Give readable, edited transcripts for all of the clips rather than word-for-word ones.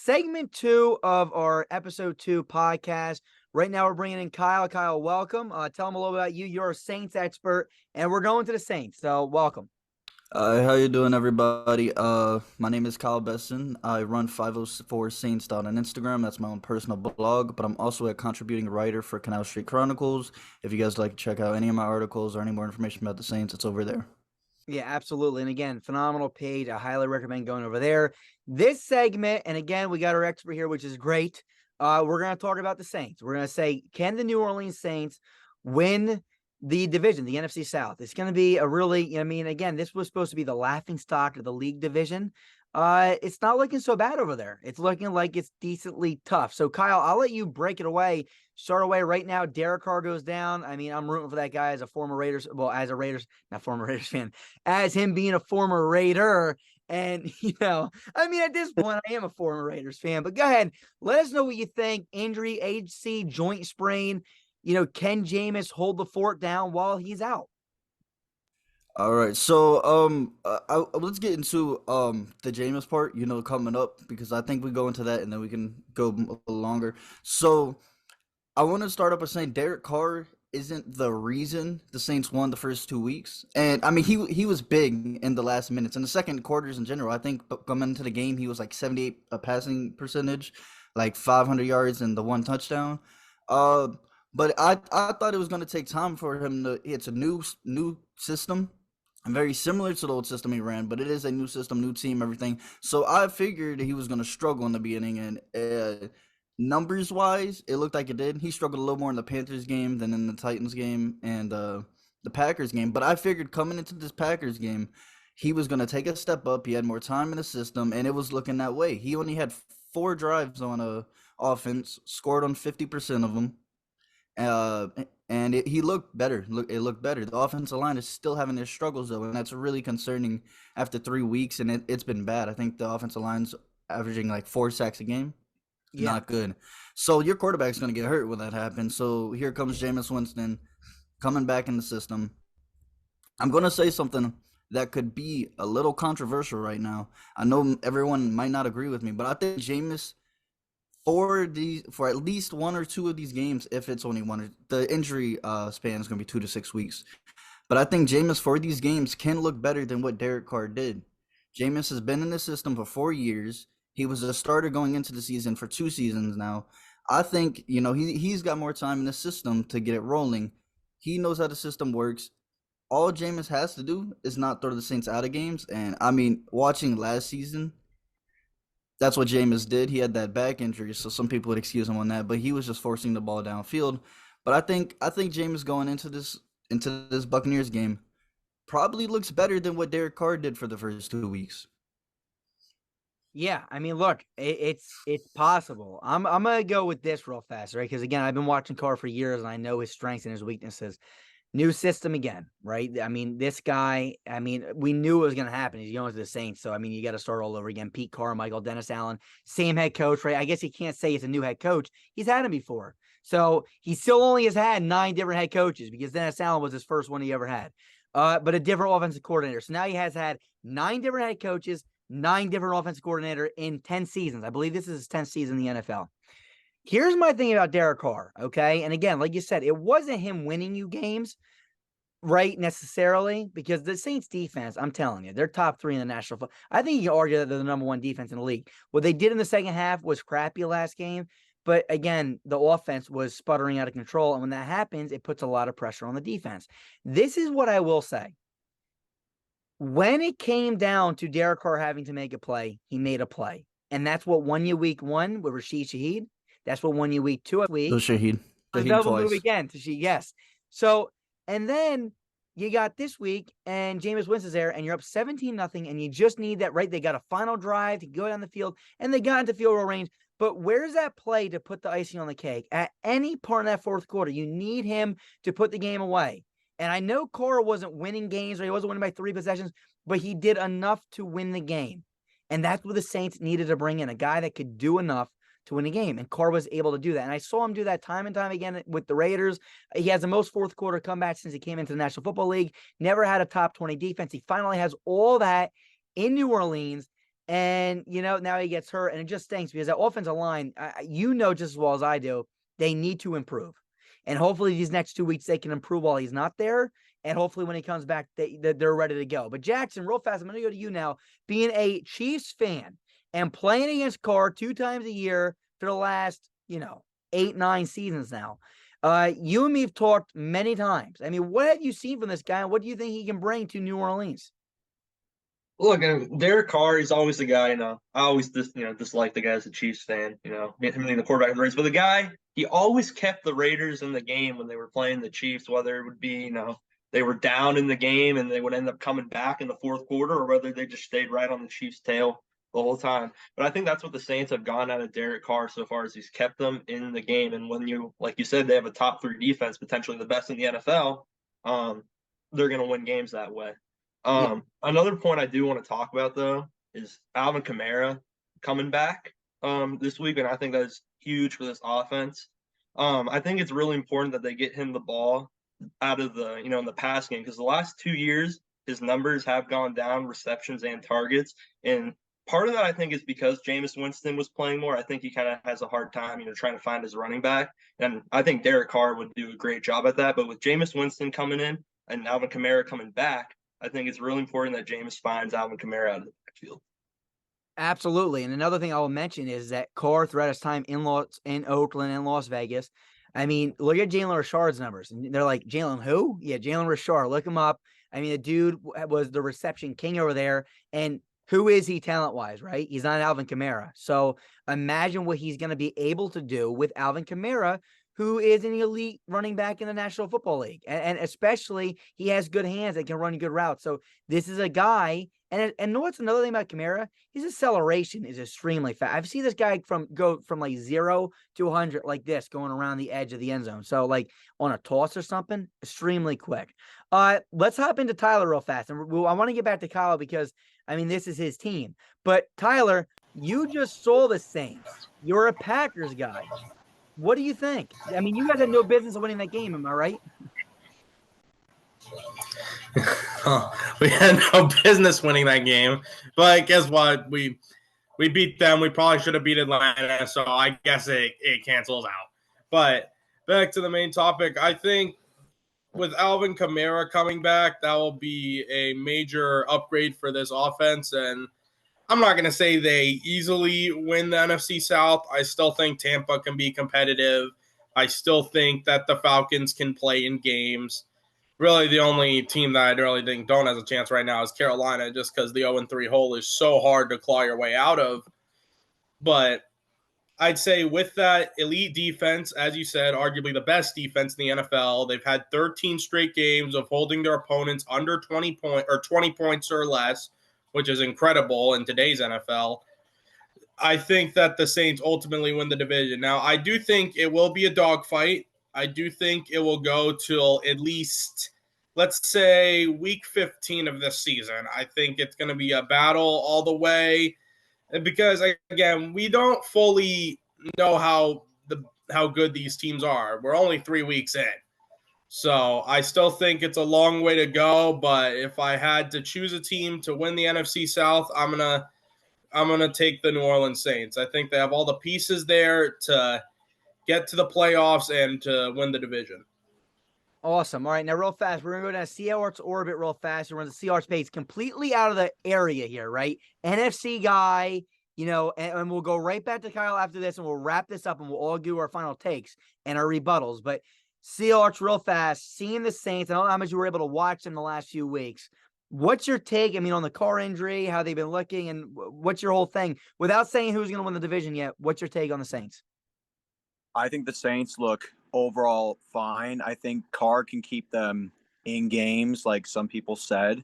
segment 2 of our episode 2 podcast. Right now, we're bringing in Kyle. Kyle, welcome. Tell them a little about you. You're a Saints expert, and we're going to the Saints. So, welcome. How you doing, everybody? My name is Kyle Besson. I run 504 Saints on Instagram. That's my own personal blog, but I'm also a contributing writer for Canal Street Chronicles. If you guys like to check out any of my articles or any more information about the Saints, it's over there. Yeah, absolutely. And again, phenomenal page. I highly recommend going over there. This segment, and again, we got our expert here, which is great. We're going to talk about the Saints. We're going to say, can the New Orleans Saints win the division, the NFC South? It's going to be a really, again, this was supposed to be the laughing stock of the league division. It's not looking so bad over there. It's looking like it's decently tough. So, Kyle, I'll let you break it away. Start away right now. Derek Carr goes down. I mean, I'm rooting for that guy as a former Raiders, not former Raiders fan, as him being a former Raider. And, at this point, I am a former Raiders fan. But go ahead. Let us know what you think. Injury, AC, joint sprain. Can Jameis hold the fort down while he's out? All right, so let's get into the Jameis part, coming up because I think we go into that and then we can go a little longer. So I want to start up by saying Derek Carr isn't the reason the Saints won the first 2 weeks, and I mean he was big in the last minutes in the second quarters in general. I think coming into the game he was like 78 passing percentage, like 500 yards and the one touchdown. Uh, but I thought it was going to take time for him to. It's a new system, very similar to the old system he ran, but it is a new system, new team, everything. So I figured he was going to struggle in the beginning, and numbers wise, it looked like it did. He struggled a little more in the Panthers game than in the Titans game and the Packers game. But I figured coming into this Packers game, he was going to take a step up. He had more time in the system, and it was looking that way. He only had 4 drives on offense, scored on 50% of them. Uh, and he looked better. It looked better. The offensive line is still having their struggles though, and that's really concerning after 3 weeks. And it's been bad. I think the offensive line's averaging like 4 sacks a game. Yeah. Not good. So your quarterback's going to get hurt when that happens. So here comes Jameis Winston coming back in the system. I'm going to say something that could be a little controversial right now. I know everyone might not agree with me, but I think Jameis for at least 1 or 2 of these games, if it's only one, the injury span is going to be 2 to 6 weeks. But I think Jameis for these games can look better than what Derek Carr did. Jameis has been in the system for 4 years. He was a starter going into the season for 2 seasons now. I think, he's got more time in the system to get it rolling. He knows how the system works. All Jameis has to do is not throw the Saints out of games. And, I mean, watching last season, that's what Jameis did. He had that back injury, so some people would excuse him on that, but he was just forcing the ball downfield. But I think Jameis going into this Buccaneers game probably looks better than what Derek Carr did for the first 2 weeks. Yeah, look, it's possible. I'm gonna go with this real fast, right? Because again, I've been watching Carr for years, and I know his strengths and his weaknesses. New system again, right? This guy. We knew it was gonna happen. He's going to the Saints, so you got to start all over again. Pete Carmichael, Dennis Allen, same head coach, right? I guess you can't say it's a new head coach. He's had him before, so he still only has had 9 different head coaches because Dennis Allen was his first one he ever had. But a different offensive coordinator. So now he has had 9 different head coaches, 9 different offensive coordinator in 10 seasons. I believe this is his 10th season in the NFL. Here's my thing about Derek Carr, okay? And again, like you said, it wasn't him winning you games, right, necessarily, because the Saints defense, I'm telling you, they're top 3 in the national football. I think you can argue that they're the number 1 defense in the league. What they did in the second half was crappy last game, but again, the offense was sputtering out of control, and when that happens, it puts a lot of pressure on the defense. This is what I will say. When it came down to Derek Carr having to make a play, he made a play. And that's what won you week 1 with Rashid Shaheed. That's what won you week 2 So week. Shaheed. The Shaheed double move twice. again to Shaheed, yes. So, and then you got this week, and Jameis Winston's there, and you're up 17-0, and you just need that, right? They got a final drive to go down the field, and they got into field goal range. But where's that play to put the icing on the cake? At any part of that fourth quarter, you need him to put the game away. And I know Carr wasn't winning games, or he wasn't winning by 3 possessions, but he did enough to win the game. And that's what the Saints needed to bring in, a guy that could do enough to win a game. And Carr was able to do that. And I saw him do that time and time again with the Raiders. He has the most fourth quarter comebacks since he came into the National Football League. Never had a top 20 defense. He finally has all that in New Orleans. And, now he gets hurt, and it just stinks because that offensive line, just as well as I do, they need to improve. And hopefully these next 2 weeks they can improve while he's not there. And hopefully when he comes back, they're ready to go. But Jackson, real fast, I'm going to go to you now. Being a Chiefs fan and playing against Carr 2 times a year for the last, 8, 9 seasons now. You and me have talked many times. I mean, what have you seen from this guy? And what do you think he can bring to New Orleans? Look, and Derek Carr, he's always the guy, I always dislike the guy as a Chiefs fan, him being the quarterback of the race. But the guy, he always kept the Raiders in the game when they were playing the Chiefs, whether it would be, they were down in the game and they would end up coming back in the fourth quarter, or whether they just stayed right on the Chiefs' tail the whole time. But I think that's what the Saints have gone out of Derek Carr so far, as he's kept them in the game. And when like you said, they have a top 3 defense, potentially the best in the NFL, they're going to win games that way. Yeah. Another point I do want to talk about though is Alvin Kamara coming back this week, and I think that's huge for this offense. I think it's really important that they get him the ball out of the in the pass game, because the last 2 years his numbers have gone down, receptions and targets, and part of that I think is because Jameis Winston was playing more. I think he kind of has a hard time trying to find his running back, and I think Derek Carr would do a great job at that. But with Jameis Winston coming in and Alvin Kamara coming back, I think it's really important that Jameis finds Alvin Kamara out of the backfield. Absolutely. And another thing I will mention is that Carr throughout his time in Oakland and Las Vegas. I mean, look at Jalen Richard's numbers. And they're like, Jalen who? Yeah, Jalen Richard. Look him up. I mean, the dude was the reception king over there. And who is he talent-wise, right? He's not Alvin Kamara. So imagine what he's going to be able to do with Alvin Kamara, who is an elite running back in the National Football League. And especially, he has good hands that can run good routes. So this is a guy, and know what's another thing about Kamara? His acceleration is extremely fast. I've seen this guy go from like 0 to 100 like this, going around the edge of the end zone. So like on a toss or something, extremely quick. Let's hop into Tyler real fast. And I want to get back to Kyle because, I mean, this is his team. But Tyler, you just saw the Saints. You're a Packers guy. What do you think? I mean, you guys had no business winning that game, am I right? We had no business winning that game, but guess what? We beat them. We probably should have beat Atlanta, so I guess it cancels out. But back to the main topic, I think with Alvin Kamara coming back, that will be a major upgrade for this offense. And I'm not going to say they easily win the NFC South. I still think Tampa can be competitive. I still think that the Falcons can play in games. Really, the only team that I really think don't have a chance right now is Carolina, just because the 0-3 hole is so hard to claw your way out of. But I'd say with that elite defense, as you said, arguably the best defense in the NFL, they've had 13 straight games of holding their opponents under 20 points or less, which is incredible in today's NFL. I think that the Saints ultimately win the division. Now, I do think it will be a dogfight. I do think it will go till at least, let's say, week 15 of this season. I think it's going to be a battle all the way because, again, we don't fully know how good these teams are. We're only 3 weeks in. So I still think it's a long way to go, but if I had to choose a team to win the NFC South, I'm gonna take the New Orleans Saints. I think they have all the pieces there to get to the playoffs and to win the division. Awesome. All right, now real fast, we're gonna go down Seahawks orbit real fast. We're on the Seahawks base, completely out of the area here, right? NFC guy, and we'll go right back to Kyle after this, and we'll wrap this up, and we'll all do our final takes and our rebuttals. But Seahawks real fast, seeing the Saints. I don't know how much you were able to watch them the last few weeks. What's your take? I mean, on the Carr injury, how they've been looking, and what's your whole thing? Without saying who's going to win the division yet, what's your take on the Saints? I think the Saints look overall fine. I think Carr can keep them in games, like some people said.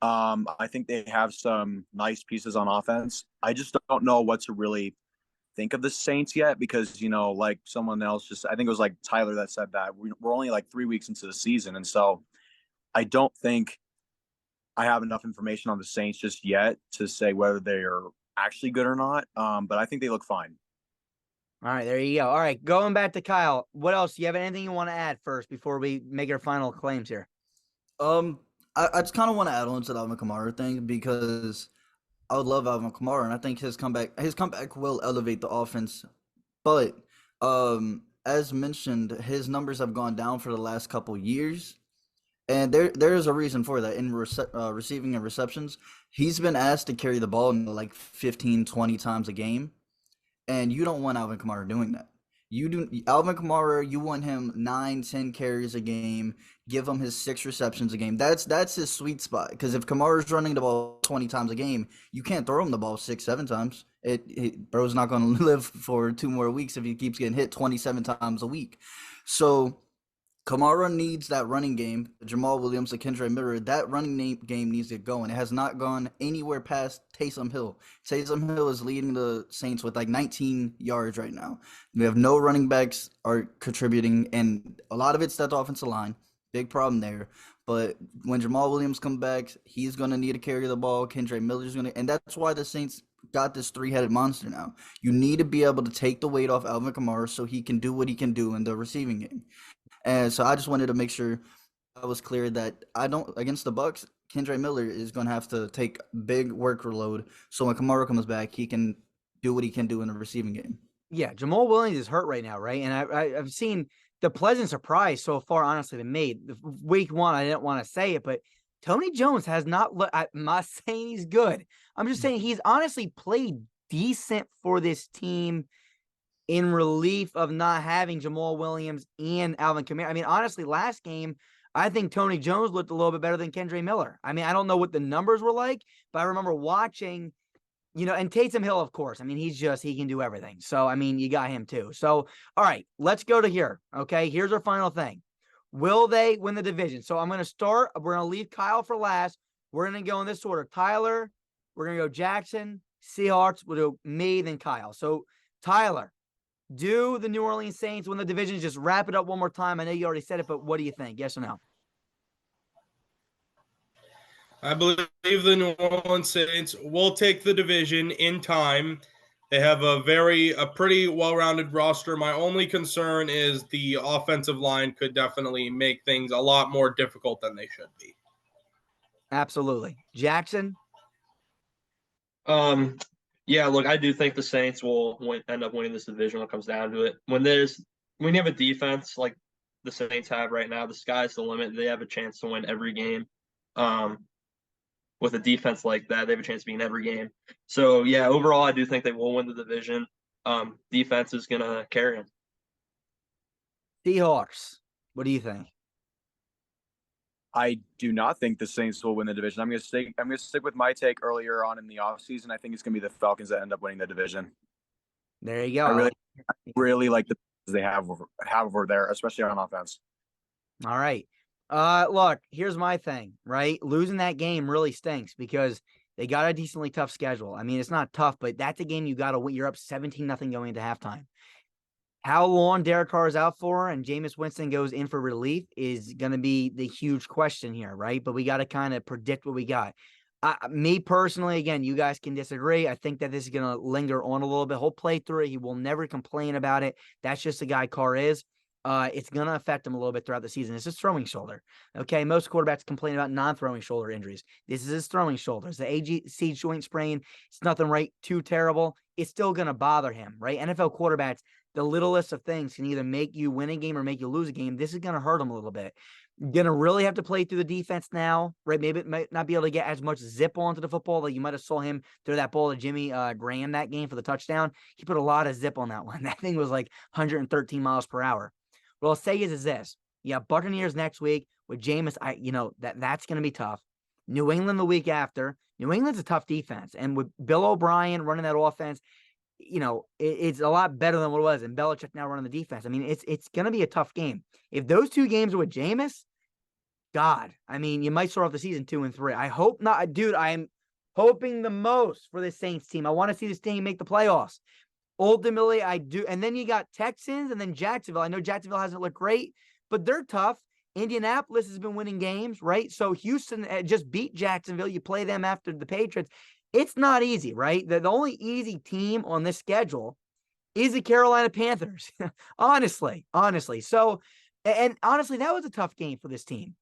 I think they have some nice pieces on offense. I just don't know what to really think of the Saints yet because, like someone else I think it was like Tyler that said that we're only like 3 weeks into the season. And so I don't think I have enough information on the Saints just yet to say whether they are actually good or not. But I think they look fine. All right, there you go. All right, going back to Kyle. What else? Do you have anything you want to add first before we make our final claims here? I just kind of want to add on to the Alvin Kamara thing because I would love Alvin Kamara, and I think his comeback will elevate the offense. But as mentioned, his numbers have gone down for the last couple years, and there is a reason for that. In receiving and receptions, he's been asked to carry the ball like 15, 20 times a game, and you don't want Alvin Kamara doing that. You do Alvin Kamara, you want him 9, 10 carries a game, give him his 6 receptions a game. That's his sweet spot. Because if Kamara's running the ball 20 times a game, you can't throw him the ball 6, 7 times. Bro's not going to live for 2 more weeks if he keeps getting hit 27 times a week. So Kamara needs that running game. Jamal Williams, the Kendra Miller, that running game needs to go, and it has not gone anywhere past Taysom Hill. Taysom Hill is leading the Saints with like 19 yards right now. We have no running backs are contributing, and a lot of it's that offensive line. Big problem there. But when Jamal Williams comes back, he's going to need to carry the ball. Kendra Miller's going to, and that's why the Saints got this three-headed monster now. You need to be able to take the weight off Alvin Kamara so he can do what he can do in the receiving game. And so I just wanted to make sure I was clear that I don't against the Bucks. Kendra Miller is going to have to take big workload, so when Kamara comes back, he can do what he can do in the receiving game. Yeah, Jamal Williams is hurt right now, right? And I've seen the pleasant surprise so far, honestly, been made. Week 1, I didn't want to say it, but Tony Jones has not looked. I'm not saying he's good. I'm just saying he's honestly played decent for this team in relief of not having Jamal Williams and Alvin Kamara. I mean, honestly, last game, I think Tony Jones looked a little bit better than Kendra Miller. I mean, I don't know what the numbers were like, but I remember watching, and Taysom Hill, of course. I mean, he can do everything. So, I mean, you got him too. So, all right, let's go to here. Okay, here's our final thing. Will they win the division? So I'm going to start. We're going to leave Kyle for last. We're going to go in this order. Tyler, we're going to go Jackson, Seahawks, we'll do me, then Kyle. So, Tyler, do the New Orleans Saints win the division? Just wrap it up one more time. I know you already said it, but what do you think? Yes or no? I believe the New Orleans Saints will take the division in time. They have a pretty well-rounded roster. My only concern is the offensive line could definitely make things a lot more difficult than they should be. Absolutely. Jackson? Yeah, look, I do think the Saints will end up winning this division when it comes down to it. When you have a defense like the Saints have right now, the sky's the limit. They have a chance to win every game. With a defense like that, they have a chance to be in every game. So, yeah, overall, I do think they will win the division. Defense is going to carry them. Seahawks, what do you think? I do not think the Saints will win the division. I'm going to stick with my take earlier on in the offseason. I think it's going to be the Falcons that end up winning the division. There you go. I really like the they have over there, especially on offense. All right. Look, here's my thing, right? Losing that game really stinks because they got a decently tough schedule. I mean, it's not tough, but that's a game you got to win. You're up 17-0 going into halftime. How long Derek Carr is out for and Jameis Winston goes in for relief is going to be the huge question here, right? But we got to kind of predict what we got. Me personally, again, you guys can disagree. I think that this is going to linger on a little bit. He'll play through it. He will never complain about it. That's just the guy Carr is. It's going to affect him a little bit throughout the season. It's his throwing shoulder. Okay, most quarterbacks complain about non-throwing shoulder injuries. This is his throwing shoulder. It's the ACL joint sprain. It's nothing too terrible. It's still going to bother him, right? NFL quarterbacks, the littlest of things can either make you win a game or make you lose a game. This is going to hurt him a little bit. Going to really have to play through the defense now, right? Maybe it might not be able to get as much zip onto the football. Like you might have saw him throw that ball to Jimmy Graham that game for the touchdown. He put a lot of zip on that one. That thing was like 113 miles per hour. What I'll say is this. Yeah, Buccaneers next week with Jameis, that's going to be tough. New England the week after. New England's a tough defense. And with Bill O'Brien running that offense, it's a lot better than what it was. And Belichick now running the defense. I mean, it's going to be a tough game. If those two games are with Jameis, God, I mean, you might start off the season 2-3. I hope not. Dude, I'm hoping the most for this Saints team. I want to see this team make the playoffs. Ultimately, I do. And then you got Texans and then Jacksonville. I know Jacksonville hasn't looked great, but they're tough. Indianapolis has been winning games, right? So Houston just beat Jacksonville. You play them after the Patriots. It's not easy, right? The only easy team on this schedule is the Carolina Panthers. honestly. So, and honestly, that was a tough game for this team.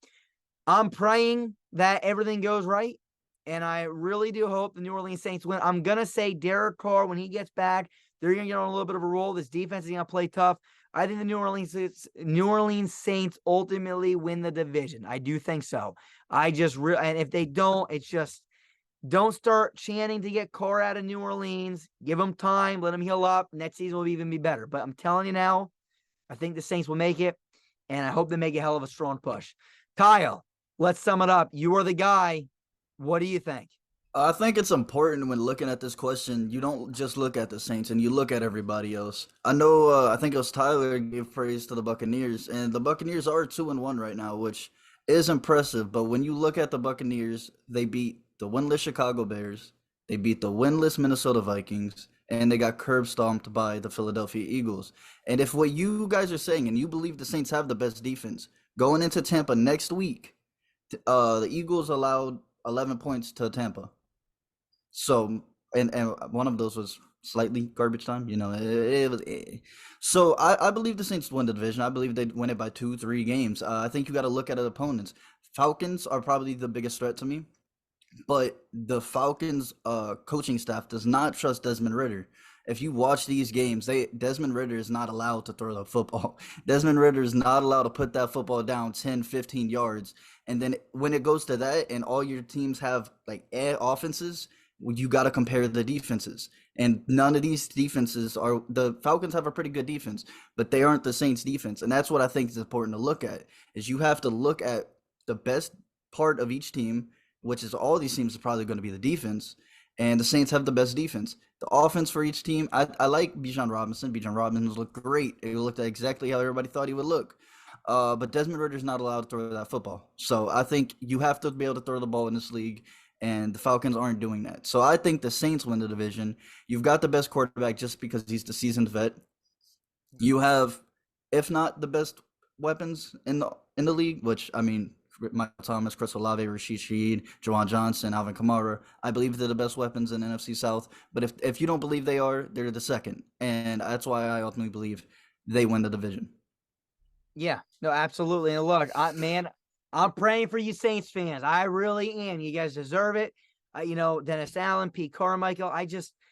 I'm praying that everything goes right. and I really do hope the New Orleans Saints win. I'm going to say Derek Carr, when he gets back, they're going to get on a little bit of a roll. This defense is going to play tough. I think the New Orleans Saints ultimately win the division. I do think so. And if they don't, it's just don't start chanting to get Carr out of New Orleans. Give him time, let him heal up. Next season will even be better. But I'm telling you now, I think the Saints will make it, and I hope they make a hell of a strong push. Kyle, let's sum it up. You are the guy. What do you think? I think it's important when looking at this question, you don't just look at the Saints and you look at everybody else. I know, I think it was Tyler gave praise to the Buccaneers, and the Buccaneers are 2-1 right now, which is impressive. But when you look at the Buccaneers, they beat the winless Chicago Bears, they beat the winless Minnesota Vikings, and they got curb stomped by the Philadelphia Eagles. And if what you guys are saying, and you believe the Saints have the best defense, going into Tampa next week, the Eagles allowed 11 points to Tampa. So, and one of those was slightly garbage time, it was. So I believe the Saints win the division. I believe they'd win it by 2-3 games. I think you got to look at the opponents. Falcons are probably the biggest threat to me, but the Falcons coaching staff does not trust Desmond Ridder. If you watch these games, Desmond Ridder is not allowed to throw the football. Desmond Ridder is not allowed to put that football down 10, 15 yards. And then when it goes to that and all your teams have like offenses, you got to compare the defenses, and none of these defenses are. The Falcons have a pretty good defense, but they aren't the Saints defense. And that's what I think is important to look at, is you have to look at the best part of each team, which is all these teams are probably going to be the defense, and the Saints have the best defense. The offense for each team, I like Bijan Robinson. Bijan Robinson looked great. He looked exactly how everybody thought he would look. But Desmond Ridder's not allowed to throw that football. So I think you have to be able to throw the ball in this league, and the Falcons aren't doing that. So I think the Saints win the division. You've got the best quarterback just because he's the seasoned vet. You have, if not the best weapons in the league, which, I mean, Michael Thomas, Chris Olave, Rashid Shaheed, Jawan Johnson, Alvin Kamara. I believe they're the best weapons in the NFC South. But if you don't believe they are, they're the second. And that's why I ultimately believe they win the division. Yeah, no, absolutely. And look, I'm praying for you Saints fans. I really am. You guys deserve it. Dennis Allen, Pete Carmichael.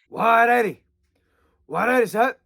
Wide 80. Wide 80, set.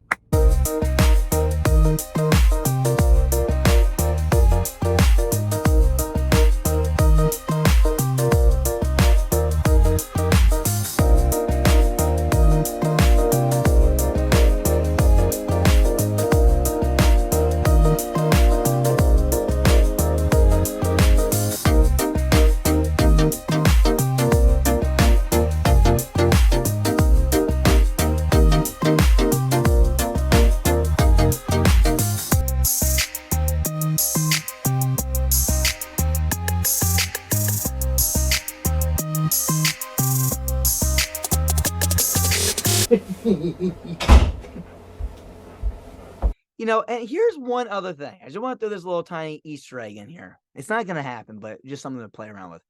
And here's one other thing. I just want to throw this little tiny Easter egg in here. It's not going to happen, but just something to play around with.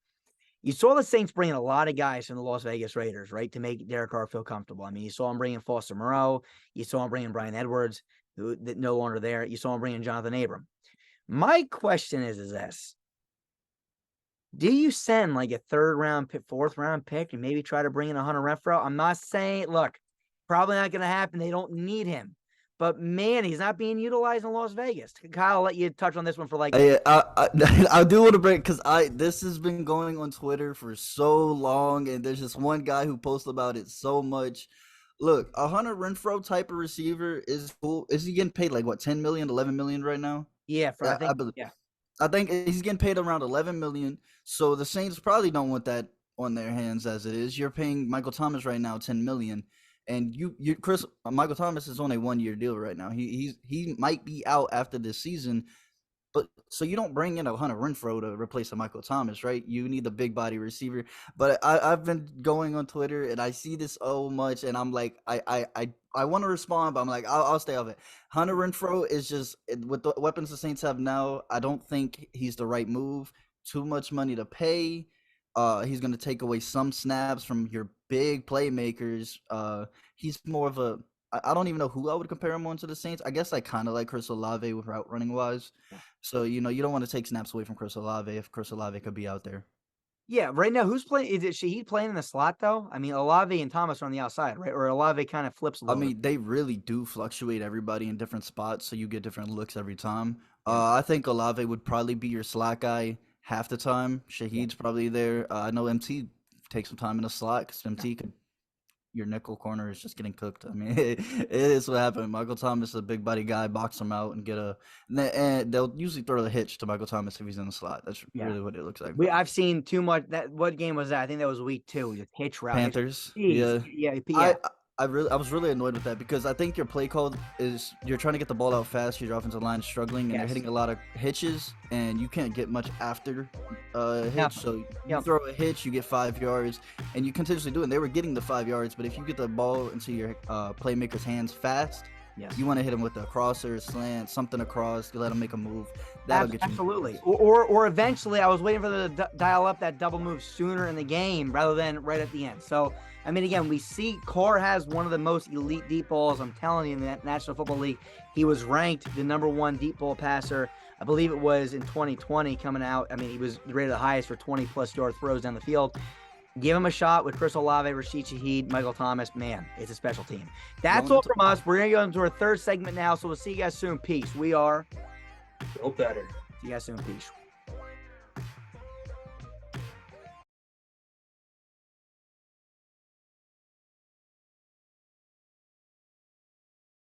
You saw the Saints bring in a lot of guys from the Las Vegas Raiders, right, to make Derek Carr feel comfortable. I mean, you saw him bringing Foster Moreau. You saw him bringing Brian Edwards, who no longer there. You saw him bringing Jonathan Abram. My question is this. Do you send like a fourth round pick and maybe try to bring in a Hunter Renfrow? I'm not saying, look, probably not going to happen. They don't need him. But, man, he's not being utilized in Las Vegas. Kyle, I'll let you touch on this one for like... I do want to break, because this has been going on Twitter for so long, and there's just one guy who posts about it so much. Look, a Hunter Renfrow type of receiver is cool. Is he getting paid like, what, 10 million, 11 million right now? Yeah, I think he's getting paid around 11 million. So the Saints probably don't want that on their hands as it is. You're paying Michael Thomas right now 10 million. And Michael Thomas is on a 1-year deal right now. He might be out after this season, but so you don't bring in a Hunter Renfrow to replace a Michael Thomas, right? You need the big body receiver. But I've been going on Twitter and I see this so much, and I'm like, I want to respond, but I'm like, I'll stay off it. Hunter Renfrow is just, with the weapons the Saints have now, I don't think he's the right move. Too much money to pay. He's going to take away some snaps from your big playmakers. He's more of a, I don't even know who I would compare him on to the Saints. I guess I kind of like Chris Olave with route running wise. So, you don't want to take snaps away from Chris Olave if Chris Olave could be out there. Yeah, right now, who's playing? Is it Shaheed playing in the slot though? I mean, Olave and Thomas are on the outside, right? Or Olave kind of flips a I little bit. mean, they really do fluctuate everybody in different spots, so you get different looks every time. Yeah. I think Olave would probably be your slot guy half the time. Yeah. Shahid's probably there. I know MT takes some time in the slot because MT could. Your nickel corner is just getting cooked. I mean, it is what happened. Michael Thomas is a big body guy, box him out and get a. And they'll usually throw the hitch to Michael Thomas if he's in the slot. That's Yeah. really what it looks like. I've seen too much. What game was that? I think that was week 2. Just hitch route. Panthers. Jeez. Yeah. Yeah. I was really annoyed with that because I think your play call is you're trying to get the ball out fast. Your offensive line is struggling, and Yes. they're hitting a lot of hitches, and you can't get much after hitch. Yeah. So you Yeah. throw a hitch, you get 5 yards, and you continuously do it. And they were getting the 5 yards, but if you get the ball into your playmaker's hands fast, Yes. you want to hit him with a crosser, slant, something across. You let him make a move. That'll get you. Absolutely. Or eventually, I was waiting for them to dial up that double move sooner in the game rather than right at the end. So, I mean, again, we see Carr has one of the most elite deep balls. I'm telling you, in the National Football League, he was ranked the #1 deep ball passer. I believe it was in 2020 coming out. I mean, he was rated the highest for 20-plus yard throws down the field. Give him a shot with Chris Olave, Rashid Shaheed, Michael Thomas. Man, it's a special team. That's all from us. We're going to go into our third segment now, so we'll see you guys soon. Peace. We are. Feel better. See you guys soon. Peace.